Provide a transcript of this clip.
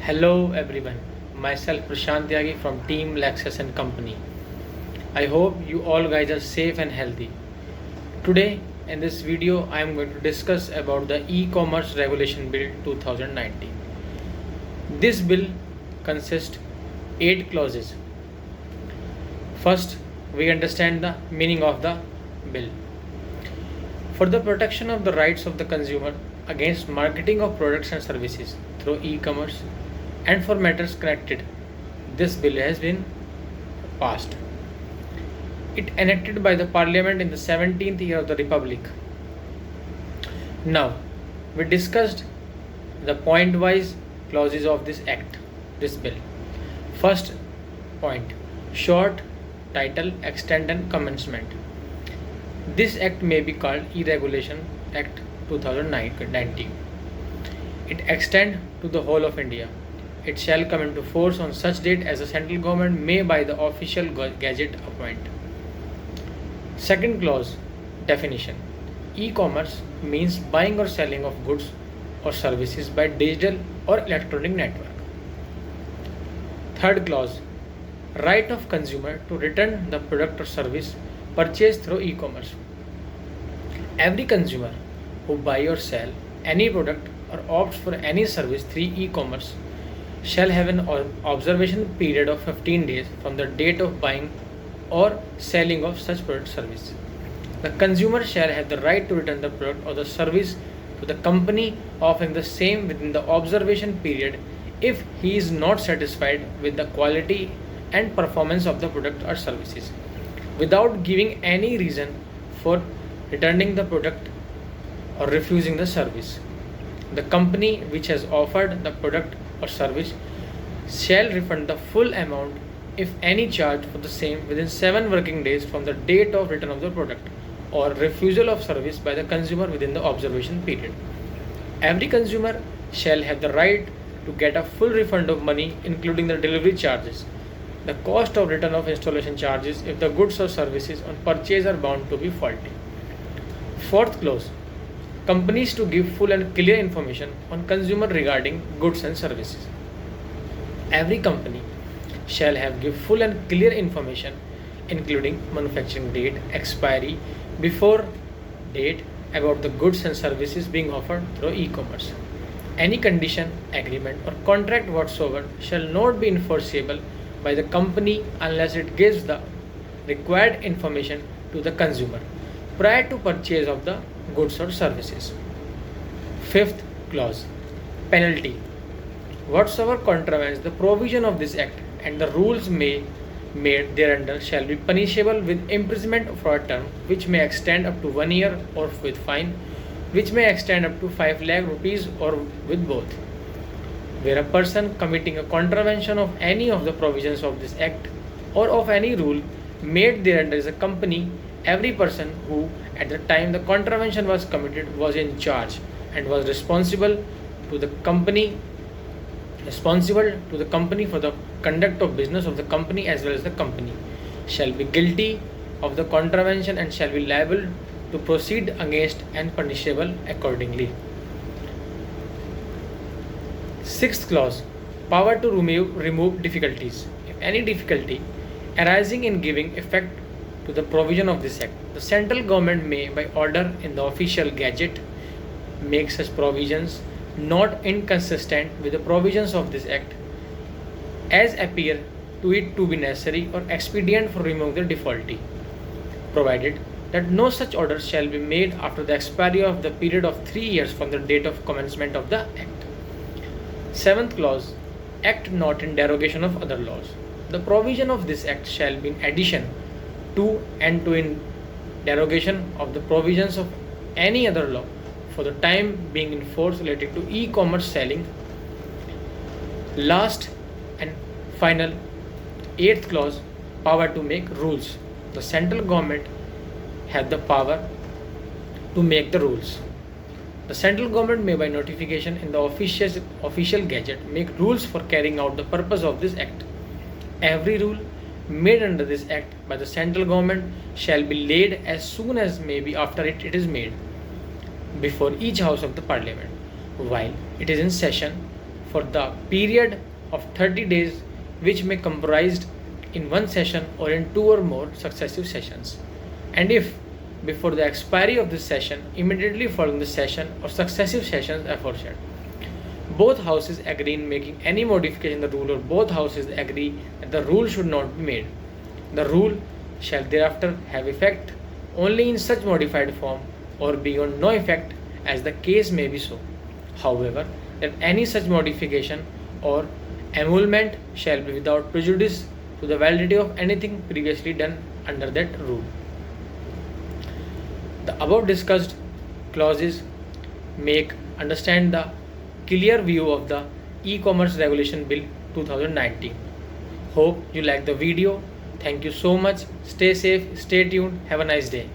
Hello everyone, myself Prashant Tyagi from Team Lexus and Company. I hope you all guys are safe and healthy. Today in this video I am going to discuss about the E-commerce Regulation Bill 2019. This bill consists 8 clauses. First, we understand the meaning of the bill. For the protection of the rights of the consumer against marketing of products and services through e-commerce and for matters connected, this bill has been passed. It enacted by the Parliament in the 17th year of the Republic. Now, we discussed the point-wise clauses of this bill. First point, short, title, extent and commencement. This act may be called E-Regulation Act 2019. It extends to the whole of India. It shall come into force on such date as the central government may by the official gazette appoint. Second clause, definition. E-commerce means buying or selling of goods or services by digital or electronic network. Third clause, right of consumer to return the product or service purchased through e-commerce. Every consumer who buy or sell any product or opts for any service through e-commerce shall have an observation period of 15 days from the date of buying or selling of such product service. The consumer shall have the right to return the product or the service to the company offering the same within the observation period if he is not satisfied with the quality and performance of the product or services, without giving any reason for returning the product or refusing the service. The company which has offered the product or service shall refund the full amount, if any, charge for the same within 7 working days from the date of return of the product or refusal of service by the consumer within the observation period. Every consumer shall have the right to get a full refund of money, including the delivery charges, the cost of return of installation charges if the goods or services on purchase are bound to be faulty. Fourth clause, companies to give full and clear information on consumer regarding goods and services. Every company shall have give full and clear information including manufacturing date, expiry, before date about the goods and services being offered through e-commerce. Any condition, agreement or contract whatsoever shall not be enforceable by the company unless it gives the required information to the consumer prior to purchase of the goods or services. Fifth clause, penalty. Whatsoever contravenes the provision of this act and the rules made thereunder shall be punishable with imprisonment for a term which may extend up to 1 year, or with fine which may extend up to 5 lakh rupees, or with both. Where a person committing a contravention of any of the provisions of this act or of any rule made thereunder is a company, every person who at the time the contravention was committed was in charge and was responsible to the company for the conduct of business of the company as well as the company shall be guilty of the contravention and shall be liable to proceed against and punishable accordingly. Sixth clause, power to remove difficulties. If any difficulty arising in giving effect to the provision of this act, the central government may by order in the official gazette make such provisions not inconsistent with the provisions of this act as appear to it to be necessary or expedient for removing the defaulty, provided that no such order shall be made after the expiry of the period of 3 years from the date of commencement of the act. Seventh clause, act not in derogation of other laws. The provision of this act shall be in addition to and to in derogation of the provisions of any other law for the time being in force relating to e-commerce selling. Last and final, eighth clause, power to make rules. The central government have the power to make the rules. The central government may by notification in the official gazette make rules for carrying out the purpose of this act. Every rule made under this act by the central government shall be laid as soon as may be after it is made before each house of the parliament while it is in session for the period of 30 days, which may comprised in one session or in two or more successive sessions. And if before the expiry of this session, immediately following the session or successive sessions aforesaid, both houses agree in making any modification in the rule, or both houses agree that the rule should not be made, the rule shall thereafter have effect only in such modified form or be on no effect as the case may be so. However, that any such modification or emolument shall be without prejudice to the validity of anything previously done under that rule. The above discussed clauses make understand the clear view of the E-commerce Regulation Bill 2019. Hope you like the video. Thank you so much. Stay safe, stay tuned. Have a nice day.